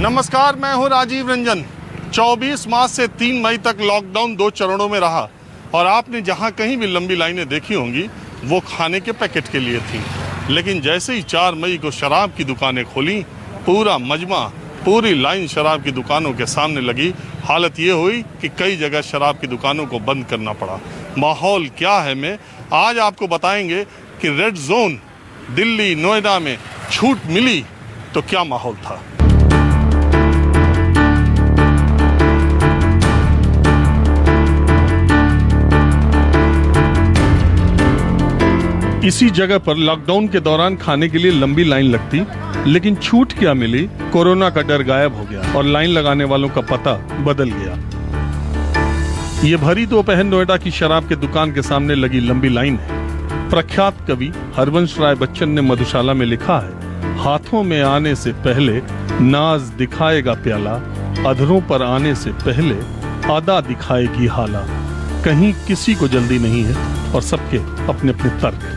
नमस्कार, मैं हूं राजीव रंजन। 24 मार्च से 3 मई तक लॉकडाउन 2 चरणों में रहा और आपने जहां कहीं भी लंबी लाइनें देखी होंगी वो खाने के पैकेट के लिए थी। लेकिन जैसे ही 4 मई को शराब की दुकानें खोली, पूरा मजमा, पूरी लाइन शराब की दुकानों के सामने लगी। हालत ये हुई कि कई जगह शराब की दुकानों को बंद करना पड़ा। माहौल क्या है मैं आज आपको बताएंगे कि रेड जोन दिल्ली नोएडा में छूट मिली तो क्या माहौल था। इसी जगह पर लॉकडाउन के दौरान खाने के लिए लंबी लाइन लगती, लेकिन छूट क्या मिली, कोरोना का डर गायब हो गया और लाइन लगाने वालों का पता बदल गया। ये भरी दोपहर नोएडा की शराब के दुकान के सामने लगी लंबी लाइन है। प्रख्यात कवि हरवंश राय बच्चन ने मधुशाला में लिखा है, हाथों में आने से पहले नाज दिखाएगा प्याला, अधरों पर आने से पहले अदा दिखाएगी हाला। कहीं किसी को जल्दी नहीं है और सबके अपने अपने तर्क।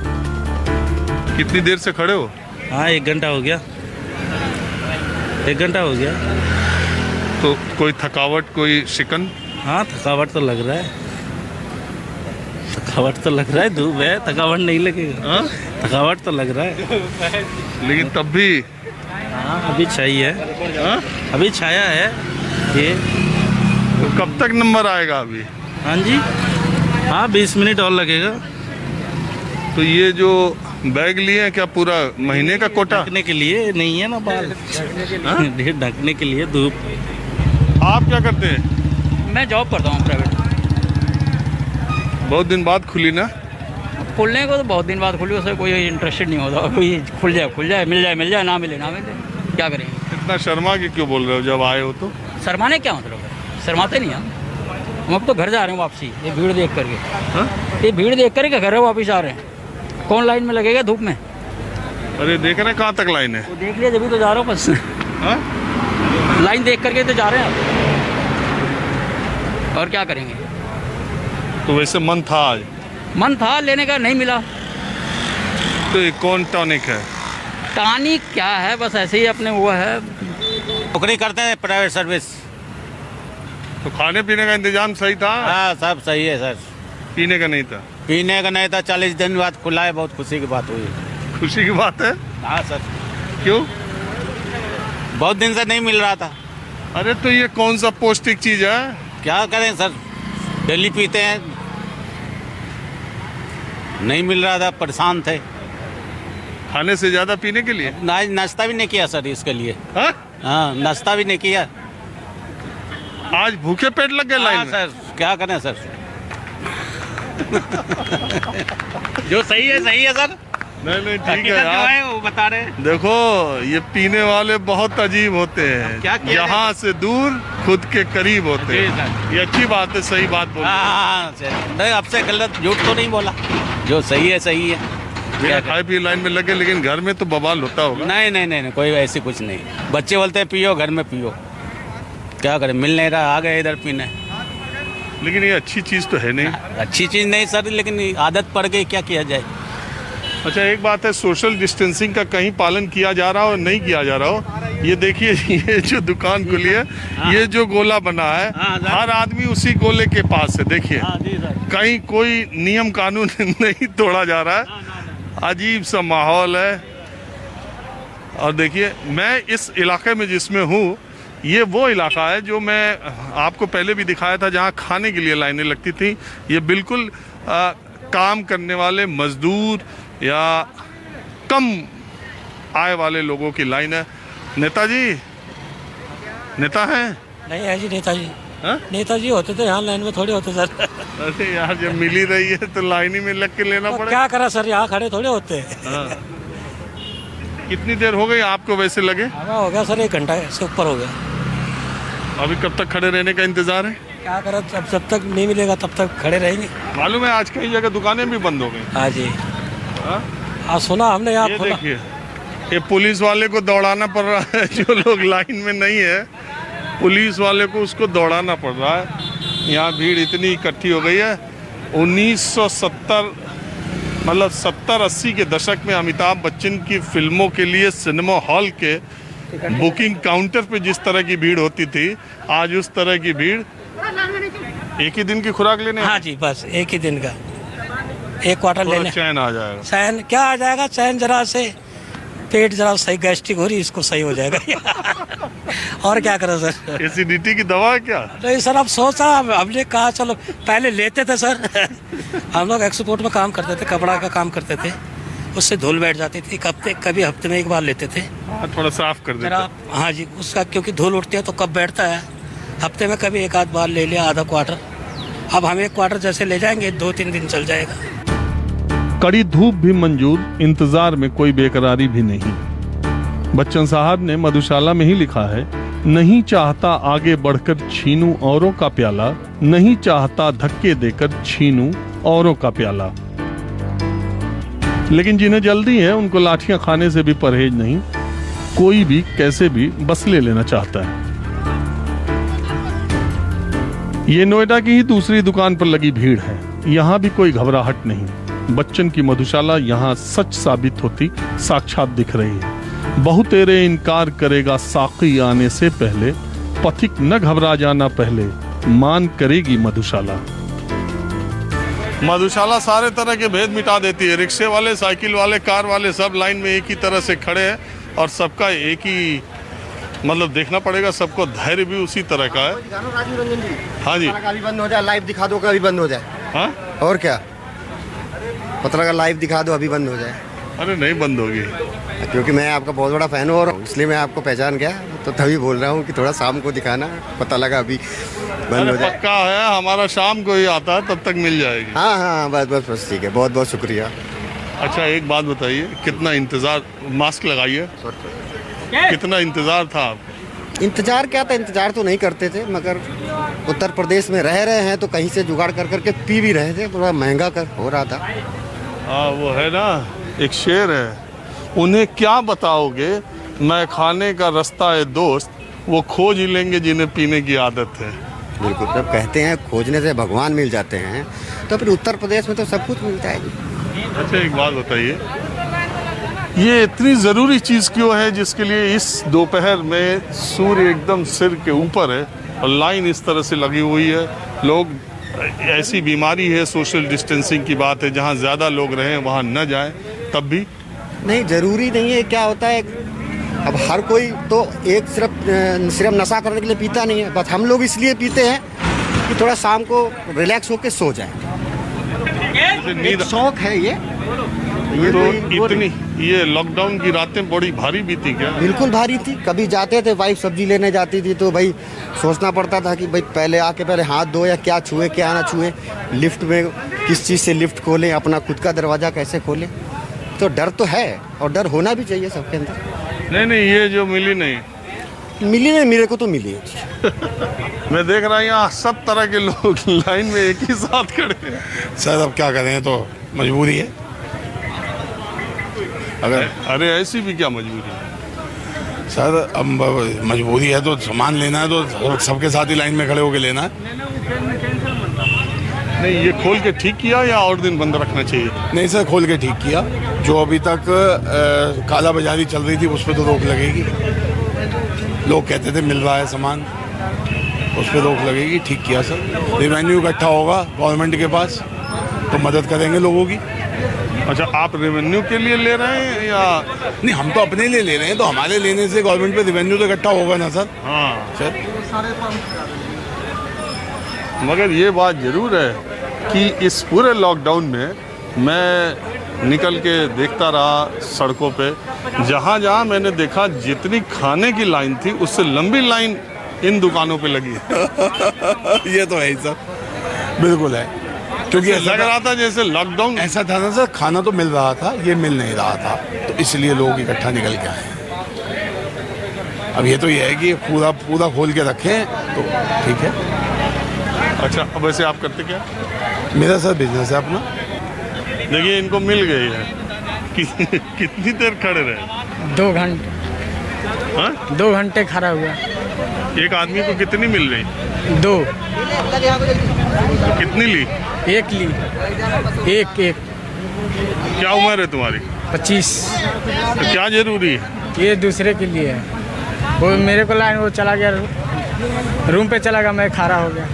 कितनी देर से खड़े हो? हाँ, 1 घंटा हो गया। 1 घंटा हो गया। तो कोई थकावट, कोई शिकन? हाँ, थकावट तो लग रहा है। थकावट तो लग रहा है, धूप है, थकावट नहीं लगेगा। हाँ? थकावट तो लग रहा है, लेकिन तब भी हाँ अभी छाई है। हाँ? अभी छाया है ये। तो कब तक नंबर आएगा अभी? हाँ जी, हाँ 20 मिनट और लगेगा। तो ये जो बैग लिए हैं क्या पूरा महीने का कोटा? ढकने के लिए नहीं है ना बाल, ढकने के लिए धूप। आप क्या करते हैं? मैं जॉब करता हूँ प्राइवेट। बहुत दिन बाद खुली ना? खुलने को तो बहुत दिन बाद खुली, उससे कोई इंटरेस्टेड नहीं होता। कोई खुल जाए, मिल जाए, ना मिले, क्या करेंगे। इतना शर्मा के क्यों बोल रहे हो जब आए हो तो? शर्माने क्या मतलब है, शर्माते नहीं हम अब तो घर जा रहे हैं वापसी, ये भीड़ देख करके। हाँ? ये भीड़ देख करके घर वापस आ रहे हैं। कौन लाइन में लगेगा धूप में? अरे देख रहे हैं कहाँ तक लाइन है? वो देख लिया, जब तो जा रहा हूँ बस। हाँ? लाइन देख करके तो जा रहे हैं आप, और क्या करेंगे। तो वैसे मन था आज? मन था लेने का, नहीं मिला। तो ये कौन टॉनिक है? टॉनिक क्या है, बस ऐसे ही अपने वो है। नौकरी करते हैं, प्राइवेट सर्विस। तो खाने पीने का इंतजाम सही था? हाँ सब सही है सर। पीने का नहीं था? पीने का नहीं था, 40 दिन बाद खुला है, बहुत खुशी की बात हुई। खुशी की बात है। हाँ सर, क्यों? बहुत दिन से नहीं मिल रहा था। अरे तो ये कौन सा पौष्टिक चीज है? क्या करें सर, डेली पीते हैं, नहीं मिल रहा था, परेशान थे। खाने से ज्यादा पीने के लिए? नाश्ता भी नहीं किया सर इसके लिए। हाँ? हाँ, नाश्ता भी नहीं किया। आज भूखे पेट लग गए लाइन हाँ में? सर, क्या करें सर। जो सही है सर। नहीं ठीक है हकीकत जो यार। है वो बता रहे हैं। देखो ये पीने वाले बहुत अजीब होते हैं, क्या किया यहाँ से दूर खुद के करीब होते जी हैं। सर। ये अच्छी बात है, सही बात बोल रहे हो। हाँ सर, नहीं आपसे गलत झूठ तो नहीं बोला, जो सही है सही है। बिना खाए पिए लाइन में लगे, लेकिन घर में तो बवाल होता होगा। नहीं, कोई ऐसी कुछ नहीं। बच्चे बोलते हैं पियो, घर में पियो, क्या करें, मिल नहीं रहा, आ गए इधर पीने। लेकिन ये अच्छी चीज तो है नहीं। अच्छी चीज़ नहीं सर, लेकिन आदत पड़ गई, क्या किया जाए। अच्छा एक बात है, सोशल डिस्टेंसिंग का कहीं पालन किया जा रहा हो और नहीं किया जा रहा हो। ये देखिए ये जो दुकान खुली है, ये जो गोला बना है, हर आदमी उसी गोले के पास है। देखिए कहीं कोई नियम कानून नहीं तोड़ा जा रहा है। अजीब सा माहौल है। और देखिए मैं इस इलाके में जिसमें हूँ, ये वो इलाका है जो मैं आपको पहले भी दिखाया था, जहाँ खाने के लिए लाइनें लगती थी। ये बिल्कुल काम करने वाले मजदूर या कम आय वाले लोगों की लाइन है। नेताजी नेता हैं? नहीं है जी नेताजी। हाँ? नेताजी होते तो यहाँ लाइन में थोड़े होते सर। अरे यार जब मिल ही रही है तो लाइन ही में लग के लेना तो पड़ेगा। क्या करा सर, यहाँ खड़े थोड़े होते हैं। हाँ। कितनी देर हो गई आपको वैसे लगे? हमें हो गया सर 1 घंटा से ऊपर हो गया। अभी कब तक खड़े रहने का इंतजार है? क्या करा, जब तक नहीं मिलेगा तब तक खड़े रहेंगे। मालूम है आज कई जगह दुकानें भी बंद हो गई। हाँ जी, हाँ? हाँ सुना हमने यहाँ ये खुला। देखिए ये पुलिस वाले को दौड़ाना पड़ रहा है। जो लोग लाइन में नहीं है, पुलिस वाले को उसको दौड़ाना पड़ रहा है। यहाँ भीड़ इतनी इकट्ठी हो गई है। 1970 मतलब 70-80 के दशक में अमिताभ बच्चन की फिल्मों के लिए सिनेमा हॉल के बुकिंग काउंटर पे जिस तरह की भीड़ होती थी, आज उस तरह की भीड़। एक ही दिन की खुराक लेने हाँ जी, बस एक ही दिन का, एक क्वार्टर थोड़ा लेने। चैन आ जाएगा। चैन क्या आ जाएगा, चैन जरा से पेट जरा सही, गैस्ट्रिक हो रही, इसको सही हो जाएगा। और क्या करें सर। एसिडिटी की दवा है क्या? नहीं सर, अब सोचा, हमने कहा चलो, पहले लेते थे सर। हम लोग एक्सपोर्ट में काम करते थे, कपड़ा का काम करते थे, उससे धूल बैठ जाती थी। कभी हफ्ते में एक बार लेते थे। हाँ, थोड़ा साफ कर देते। जरा हाँ जी, उसका क्योंकि धूल उठती है तो कब बैठता है, हफ्ते में कभी एक आध बार ले लिया, आधा क्वार्टर। अब हम एक क्वार्टर जैसे ले जाएंगे, 2-3 दिन चल जाएगा। कड़ी धूप भी मंजूर, इंतजार में कोई बेकरारी भी नहीं। बच्चन साहब ने मधुशाला में ही लिखा है, नहीं चाहता आगे बढ़कर छीनूं औरों का प्याला, नहीं चाहता धक्के देकर छीनूं औरों का प्याला। लेकिन जिन्हें जल्दी है उनको लाठियां खाने से भी परहेज नहीं। कोई भी कैसे भी बस ले लेना चाहता है। ये नोएडा की ही दूसरी दुकान पर लगी भीड़ है। यहाँ भी कोई घबराहट नहीं। बच्चन की मधुशाला यहाँ सच साबित होती साक्षात दिख रही है। बहुतेरे इनकार करेगा साकी आने से पहले, पथिक न घबरा जाना पहले, मान करेगी मधुशाला। मधुशाला सारे तरह के भेद मिटा देती है। रिक्शे वाले, साइकिल वाले, कार वाले सब लाइन में एक ही तरह से खड़े हैं और सबका एक ही मतलब देखना पड़ेगा, सबको धैर्य भी उसी तरह का है। राजीव रंजन जी, हाँ जी, कभी बंद हो जाए, लाइव दिखा दो, कभी बंद हो जाए। हाँ, और क्या, पत्रकार लाइव दिखा दो, अभी बंद हो जाए। अरे नहीं बंद होगी, क्योंकि मैं आपका बहुत बड़ा फैन हूँ और इसलिए मैं आपको पहचान गया, तो तभी बोल रहा हूँ कि थोड़ा शाम को दिखाना, पता लगा अभी बंद हो जाए। पक्का है, हमारा शाम को ही आता है, तब तक मिल जाएगी। हाँ हाँ, बस बस बस, ठीक है, बहुत बहुत शुक्रिया। अच्छा, एक बात बताइए, कितना इंतजार, मास्क लगाइए, कितना इंतजार था आपको? इंतजार क्या था, इंतजार तो नहीं करते थे, मगर उत्तर प्रदेश में रह रहे हैं तो कहीं से जुगाड़ कर करके पी भी रहे थे, थोड़ा महंगा कर हो रहा था। हाँ, वो है ना, एक शेर है, उन्हें क्या बताओगे, मैं खाने का रास्ता है दोस्त, वो खोज ही लेंगे जिन्हें पीने की आदत है। बिल्कुल, जब कहते हैं खोजने से भगवान मिल जाते हैं, तो फिर उत्तर प्रदेश में तो सब कुछ मिलता है। अच्छा, एक बात बताइए, ये इतनी ज़रूरी चीज़ क्यों है जिसके लिए इस दोपहर में सूर्य एकदम सिर के ऊपर है और लाइन इस तरह से लगी हुई है? लोग, ऐसी बीमारी है, सोशल डिस्टेंसिंग की बात है, जहाँ ज़्यादा लोग रहें वहाँ न जाएं, तब भी नहीं, ज़रूरी नहीं है। क्या होता है, अब हर कोई तो एक सिर्फ नशा करने के लिए पीता नहीं है, बस हम लोग इसलिए पीते हैं कि थोड़ा शाम को रिलैक्स होकर सो जाए। नींद शौक है ये तो इतनी, ये लॉकडाउन की रातें बड़ी भारी बीती क्या? बिल्कुल भारी थी। कभी जाते थे, वाइफ सब्जी लेने जाती थी तो भाई सोचना पड़ता था कि भाई पहले हाथ धो, या क्या छुए क्या ना छुए, लिफ्ट में किस चीज़ से लिफ्ट खोलें, अपना खुद का दरवाज़ा कैसे खोलें। तो डर तो है और डर होना भी चाहिए सबके अंदर। नहीं, ये जो मिली नहीं, मेरे को तो मिली है। मैं देख रहा हूँ यहाँ सब तरह के लोग लाइन में एक ही साथ खड़े हैं। सर अब क्या करें, तो मजबूरी है। अगर अरे ऐसी भी क्या मजबूरी है? सर अब मजबूरी है तो सामान लेना है तो सबके साथ ही लाइन में खड़े होकर लेना है। नहीं, ये खोल के ठीक किया या और दिन बंद रखना चाहिए? नहीं सर, खोल के ठीक किया। जो अभी तक काला बाजारी चल रही थी उस पर तो रोक लगेगी। लोग कहते थे मिल रहा है सामान, उस पर रोक लगेगी। ठीक किया सर। रेवेन्यू इकट्ठा होगा गवर्नमेंट के पास तो मदद करेंगे लोगों की। अच्छा, आप रेवेन्यू के लिए ले रहे हैं या? नहीं, हम तो अपने लिए ले रहे हैं, तो हमारे लेने से गवर्नमेंट पे रेवेन्यू तो इकट्ठा होगा ना सर। हाँ सर, मगर ये बात जरूर है कि इस पूरे लॉकडाउन में मैं निकल के देखता रहा सड़कों पे, जहाँ जहाँ मैंने देखा जितनी खाने की लाइन थी उससे लंबी लाइन इन दुकानों पे लगी है। ये तो है ही सर, बिल्कुल है। क्योंकि लग रहा था जैसे लॉकडाउन ऐसा था ना सर, खाना तो मिल रहा था, ये मिल नहीं रहा था, तो इसलिए लोग इकट्ठा निकल के आए। अब ये तो ये है कि पूरा खोल के रखें तो ठीक है। अच्छा, अब वैसे आप करते क्या? मेरा सर बिजनेस है अपना। देखिए, इनको मिल गई है। कितनी देर खड़े रहे? 2 घंटे। हाँ? 2 घंटे खड़ा हुआ। एक आदमी को कितनी मिल रही? 2। तो कितनी ली? 1 ली। एक क्या उम्र है तुम्हारी? 25। तो क्या जरूरी है? ये दूसरे के लिए है। वो मेरे को लाइन वो चला गया, रूम पे चला गया, मैं खड़ा हो गया।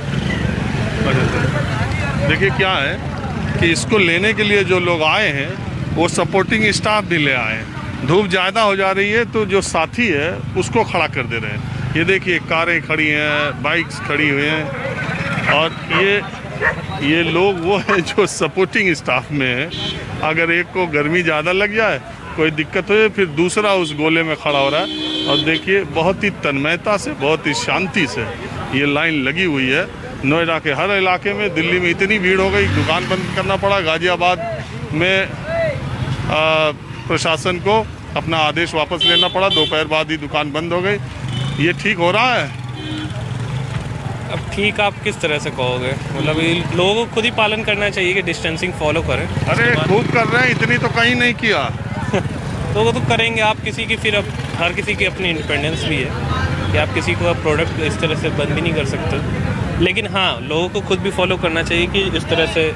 देखिए क्या है कि इसको लेने के लिए जो लोग आए हैं वो सपोर्टिंग स्टाफ भी ले आए हैं। धूप ज़्यादा हो जा रही है तो जो साथी है उसको खड़ा कर दे रहे हैं। ये देखिए कारें खड़ी हैं, बाइक्स खड़ी हुई हैं और ये लोग वो हैं जो सपोर्टिंग स्टाफ में हैं। अगर एक को गर्मी ज़्यादा लग जाए, कोई दिक्कत हो, फिर दूसरा उस गोले में खड़ा हो रहा है। और देखिए बहुत ही तन्मयता से, बहुत ही शांति से ये लाइन लगी हुई है। नोएडा के हर इलाके में, दिल्ली में इतनी भीड़ हो गई, दुकान बंद करना पड़ा। गाजियाबाद में प्रशासन को अपना आदेश वापस लेना पड़ा, दोपहर बाद ही दुकान बंद हो गई। ये ठीक हो रहा है? अब ठीक आप किस तरह से कहोगे, मतलब ये लोगों को खुद ही पालन करना चाहिए कि डिस्टेंसिंग फॉलो करें। अरे खूब कर रहे हैं, इतनी तो कहीं नहीं किया। तो वो तो करेंगे आप किसी की, फिर अब हर किसी की अपनी इंडिपेंडेंस भी है कि आप किसी को प्रोडक्ट इस तरह से बंद भी नहीं कर सकते। लेकिन हाँ, लोगों को खुद भी फॉलो करना चाहिए कि इस तरह से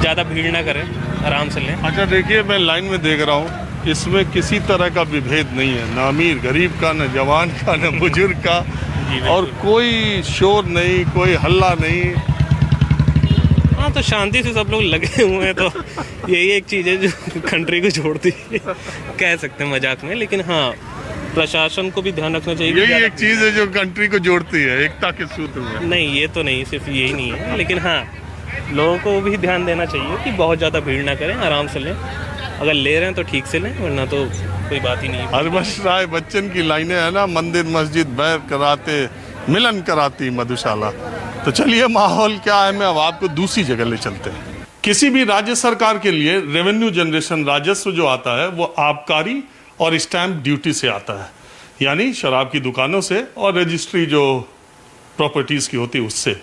ज़्यादा भीड़ ना करें, आराम से लें। अच्छा देखिए, मैं लाइन में देख रहा हूँ, इसमें किसी तरह का विभेद नहीं है, ना अमीर गरीब का, न जवान का, न बुजुर्ग का, और कोई शोर नहीं, कोई हल्ला नहीं। हाँ, तो शांति से सब लोग लगे हुए हैं, तो यही एक चीज़ है जो कंट्री को जोड़ती है, कह सकते हैं मजाक में। लेकिन हाँ, प्रशासन को भी ध्यान रखना चाहिए। यही एक चीज़ है जो कंट्री को जोड़ती है, एकता के सूत्र में। नहीं, ये तो नहीं, सिर्फ यही नहीं है। लेकिन हाँ, लोगों को भी ध्यान देना चाहिए कि बहुत ज़्यादा भीड़ ना करें, आराम से लें। अगर ले रहे हैं तो ठीक से लें, वरना तो कोई बात ही नहीं। हरबंश राय बच्चन की लाइनें है ना, मंदिर मस्जिद बैर कराते, मिलन कराती मधुशाला। तो चलिए, माहौल क्या है, मैं अब आपको दूसरी जगह ले चलते हैं। किसी भी राज्य सरकार के लिए रेवेन्यू जनरेशन, राजस्व जो आता है वो आबकारी और स्टैंप ड्यूटी से आता है, यानी शराब की दुकानों से और रजिस्ट्री जो प्रॉपर्टीज़ की होती है उससे।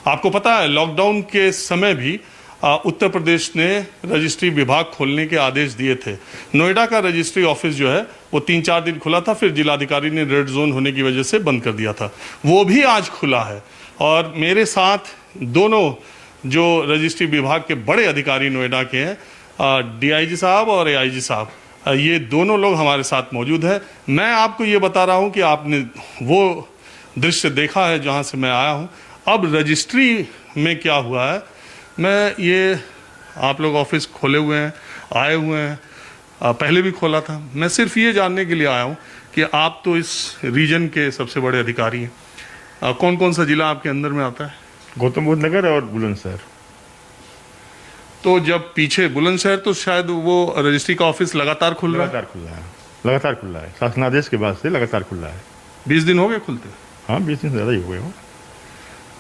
आपको पता है लॉकडाउन के समय भी उत्तर प्रदेश ने रजिस्ट्री विभाग खोलने के आदेश दिए थे। नोएडा का रजिस्ट्री ऑफिस जो है वो 3-4 दिन खुला था, फिर जिलाधिकारी ने रेड जोन होने की वजह से बंद कर दिया था। वो भी आज खुला है और मेरे साथ दोनों जो रजिस्ट्री विभाग के बड़े अधिकारी नोएडा के हैं, DIG साहब और AIG साहब, ये दोनों लोग हमारे साथ मौजूद हैं। मैं आपको ये बता रहा हूँ कि आपने वो दृश्य देखा है जहाँ से मैं आया हूँ। अब रजिस्ट्री में क्या हुआ है, मैं ये आप लोग ऑफिस खोले हुए हैं, आए हुए हैं, पहले भी खोला था। मैं सिर्फ ये जानने के लिए आया हूँ कि आप तो इस रीजन के सबसे बड़े अधिकारी हैं। कौन कौन सा जिला आपके अंदर में आता है? गौतम बुद्ध नगर और बुलंदशहर। तो जब पीछे बुलंदशहर, तो शायद वो रजिस्ट्री का ऑफिस लगातार खुल रहा है? लगातार खुल रहा है, शासनादेश के बाद से लगातार खुल रहा है। 20 दिन हो गए खुलते? हाँ, 20 दिन से ज़्यादा ही हो गए हो।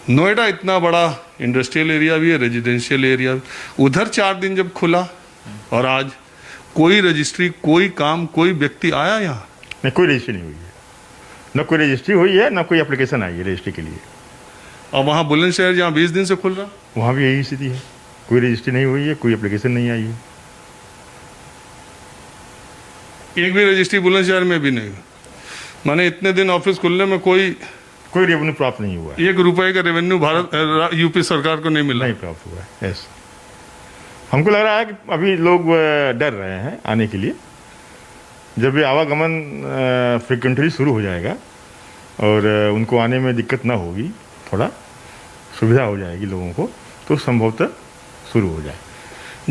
नोएडा इतना बड़ा इंडस्ट्रियल एरिया भी है, रेजिडेंशियल एरिया भी। उधर 4 दिन जब खुला और आज कोई रजिस्ट्री, कोई काम, कोई व्यक्ति आया यहाँ? नहीं, कोई रजिस्ट्री नहीं हुई है, न कोई रजिस्ट्री हुई है, न कोई एप्लीकेशन आई है रजिस्ट्री के लिए। और वहाँ बुलंदशहर जहाँ 20 दिन से खुल रहा, वहाँ भी यही स्थिति है, कोई रजिस्ट्री नहीं हुई है, कोई एप्लीकेशन नहीं आई है। एक भी रजिस्ट्री बुलंदशहर में भी नहीं। माने इतने दिन ऑफिस खुलने में कोई रेवेन्यू प्राप्त नहीं हुआ है। 1 रुपए का रेवेन्यू भारत यूपी सरकार को नहीं मिला, नहीं प्राप्त हुआ है। यस, हमको लग रहा है कि अभी लोग डर रहे हैं आने के लिए। जब ये आवागमन फ्रिक्वेंटली शुरू हो जाएगा और उनको आने में दिक्कत ना होगी, थोड़ा सुविधा हो जाएगी लोगों को, तो संभवतः शुरू हो जाए।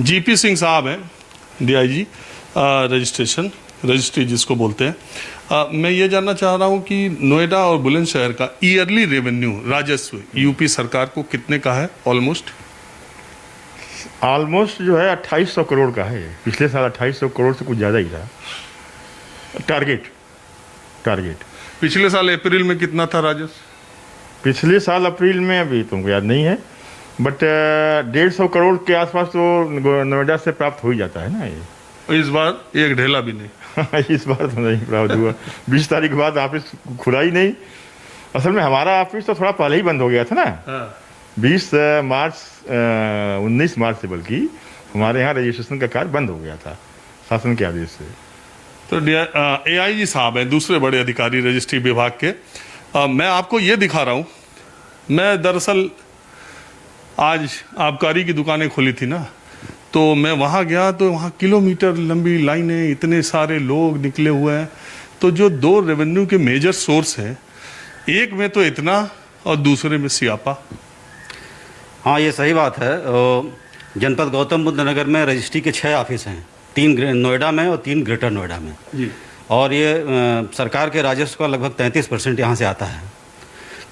GP सिंह साहब हैं, DIG रजिस्ट्री जिसको बोलते हैं। मैं ये जानना चाह रहा हूँ कि नोएडा और बुलंदशहर का ईयरली रेवेन्यू, राजस्व यूपी सरकार को कितने का है? ऑलमोस्ट जो है 2800 करोड़ का है। पिछले साल 2800 करोड़ से कुछ ज़्यादा ही था टारगेट। पिछले साल अप्रैल में कितना था राजस्व? पिछले साल अप्रैल में अभी तुमको याद नहीं है, बट 150 करोड़ के आसपास तो नोएडा से प्राप्त हो ही जाता है ना। ये इस बार एक ढेला भी नहीं। इस बार तो नहीं प्राप्त हुआ। 20 तारीख के बाद ऑफिस खुला ही नहीं। असल में हमारा ऑफिस तो थोड़ा पहले ही बंद हो गया था ना। 19 मार्च से बल्कि हमारे यहाँ रजिस्ट्रेशन का कार्य बंद हो गया था शासन के आदेश से। तो AIG साहब हैं, दूसरे बड़े अधिकारी रजिस्ट्री विभाग के। मैं आपको ये दिखा रहा हूँ, मैं दरअसल आज आबकारी की दुकानें खुली थी ना, तो मैं वहाँ गया तो वहाँ किलोमीटर लंबी लाइनें, इतने सारे लोग निकले हुए हैं। तो जो दो रेवेन्यू के मेजर सोर्स हैं, एक में तो इतना और दूसरे में सियापा। हाँ, ये सही बात है। जनपद गौतम बुद्ध नगर में रजिस्ट्री के 6 ऑफिस हैं, 3 नोएडा में और 3 ग्रेटर नोएडा में जी। और ये सरकार के राजस्व का लगभग 33% यहाँ से आता है,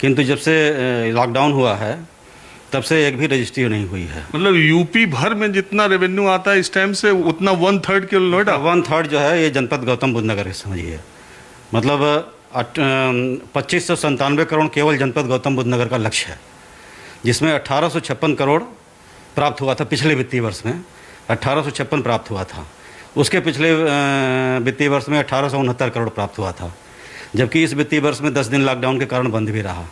किंतु जब से लॉकडाउन हुआ है तब से एक भी रजिस्ट्री नहीं हुई है। मतलब यूपी भर में जितना रेवेन्यू आता है इस टाइम से उतना 1/3 के नोएडा, 1/3 जो है ये जनपद गौतम बुद्ध नगर समझिए। मतलब 2597 करोड़ केवल जनपद गौतम बुद्ध नगर का लक्ष्य है, जिसमें 1856 करोड़ प्राप्त हुआ था पिछले वित्तीय वर्ष में। 1856 प्राप्त हुआ था, उसके पिछले वित्तीय वर्ष में 1869 करोड़ प्राप्त हुआ था, जबकि इस वित्तीय वर्ष में 10 दिन लॉकडाउन के कारण बंद भी रहा।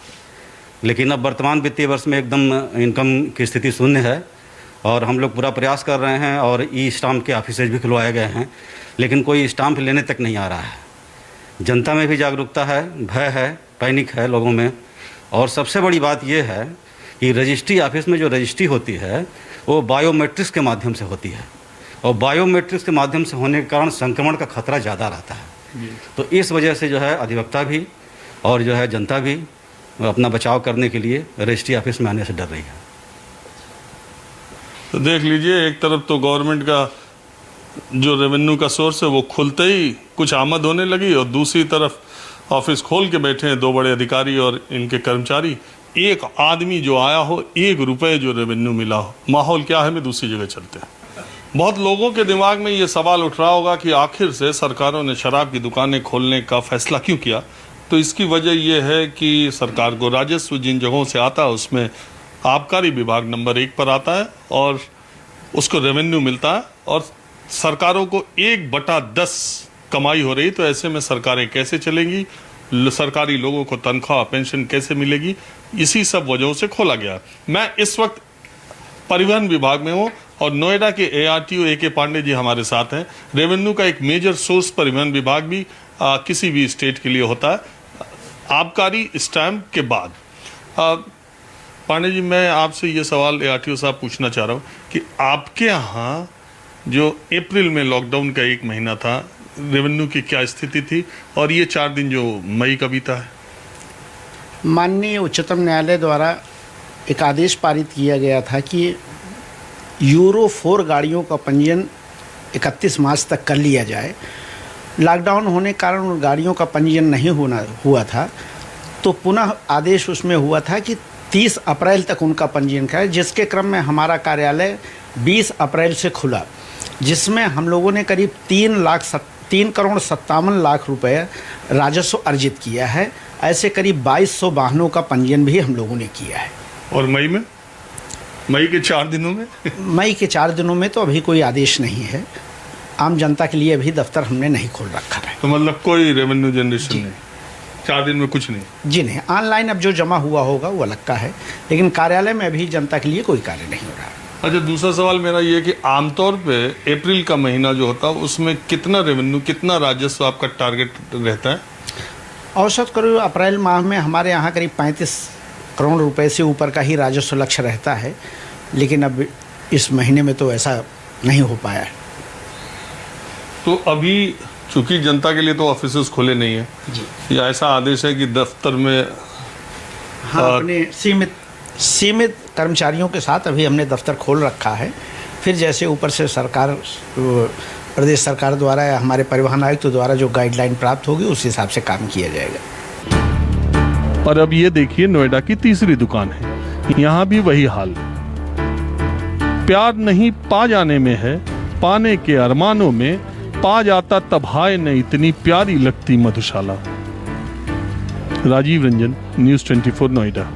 लेकिन अब वर्तमान वित्तीय वर्ष में एकदम इनकम की स्थिति शून्य है और हम लोग पूरा प्रयास कर रहे हैं और ई स्टाम्प के ऑफिसेज भी खुलवाए गए हैं, लेकिन कोई स्टाम्प लेने तक नहीं आ रहा है। जनता में भी जागरूकता है, भय है, पैनिक है लोगों में। और सबसे बड़ी बात यह है कि रजिस्ट्री ऑफिस में जो रजिस्ट्री होती है वो बायोमेट्रिक्स के माध्यम से होती है, और बायोमेट्रिक्स के माध्यम से होने के कारण संक्रमण का खतरा ज़्यादा रहता है। तो इस वजह से जो है अधिवक्ता भी और जो है जनता भी अपना बचाव करने के लिए रजिस्ट्री ऑफिस में आने से डर रही है। तो देख लीजिए, एक तरफ तो गवर्नमेंट का जो रेवेन्यू का सोर्स है वो खुलते ही कुछ आमद होने लगी, और दूसरी तरफ ऑफिस खोल के बैठे हैं 2 बड़े अधिकारी और इनके कर्मचारी। एक आदमी जो आया हो, 1 रुपये जो रेवेन्यू मिला हो, माहौल क्या है में दूसरी जगह चलते हैं। बहुत लोगों के दिमाग में ये सवाल उठ रहा होगा कि आखिर से सरकारों ने शराब की दुकानें खोलने का फैसला क्यों किया। तो इसकी वजह यह है कि सरकार को राजस्व जिन जगहों से आता है उसमें आबकारी विभाग नंबर 1 पर आता है और उसको रेवेन्यू मिलता है, और सरकारों को 1/10 कमाई हो रही। तो ऐसे में सरकारें कैसे चलेंगी, सरकारी लोगों को तनख्वाह पेंशन कैसे मिलेगी, इसी सब वजहों से खोला गया। मैं इस वक्त परिवहन विभाग में हूँ और नोएडा के ARTO AK पांडे जी हमारे साथ हैं। रेवेन्यू का एक मेजर सोर्स परिवहन विभाग भी किसी भी स्टेट के लिए होता है आबकारी स्टैम्प के बाद। पांडे जी, मैं आपसे ये सवाल ARTO साहब पूछना चाह रहा हूँ कि आपके यहाँ जो अप्रैल में लॉकडाउन का 1 महीना था, रेवेन्यू की क्या स्थिति थी, और ये 4 दिन जो मई का बीता है? माननीय उच्चतम न्यायालय द्वारा एक आदेश पारित किया गया था कि यूरो 4 गाड़ियों का पंजीयन 31 मार्च तक कर लिया जाए। लॉकडाउन होने के कारण उन गाड़ियों का पंजीयन नहीं हुआ था, तो पुनः आदेश उसमें हुआ था कि 30 अप्रैल तक उनका पंजीयन करें, जिसके क्रम में हमारा कार्यालय 20 अप्रैल से खुला, जिसमें हम लोगों ने करीब 3 करोड़ 57 लाख रुपए राजस्व अर्जित किया है। ऐसे करीब 2200 वाहनों का पंजीयन भी हम लोगों ने किया है। और मई में, मई के 4 दिनों में मई के 4 दिनों में तो अभी कोई आदेश नहीं है। आम जनता के लिए अभी दफ्तर हमने नहीं खोल रखा है। तो मतलब कोई रेवेन्यू जनरेशन नहीं, 4 दिन में कुछ नहीं? जी नहीं, ऑनलाइन अब जो जमा हुआ होगा वो अलग का है, लेकिन कार्यालय में अभी जनता के लिए कोई कार्य नहीं हो रहा है। अच्छा, दूसरा सवाल मेरा ये कि आमतौर पे अप्रैल का महीना जो होता है उसमें कितना रेवेन्यू, कितना राजस्व आपका टारगेट रहता है? औसत करीब अप्रैल माह में हमारे यहाँ करीब 35 करोड़ रुपए से ऊपर का ही राजस्व लक्ष्य रहता है, लेकिन अब इस महीने में तो ऐसा नहीं हो पाया है। तो अभी चूंकि जनता के लिए तो ऑफिसेस खुले नहीं है जी, या ऐसा आदेश है कि दफ्तर में अपने सीमित कर्मचारियों के साथ अभी हमने दफ्तर खोल रखा है। फिर जैसे ऊपर से सरकार, प्रदेश सरकार द्वारा या हमारे परिवहन आयुक्त द्वारा जो गाइडलाइन प्राप्त होगी उस हिसाब से काम किया जाएगा। और अब ये देखिए, नोएडा की तीसरी दुकान है, यहाँ भी वही हाल। प्यार नहीं पा जाने में है, पाने के अरमानों में, पा जाता तब हाय न इतनी प्यारी लगती मधुशाला। राजीव रंजन, न्यूज़ 24 नोएडा।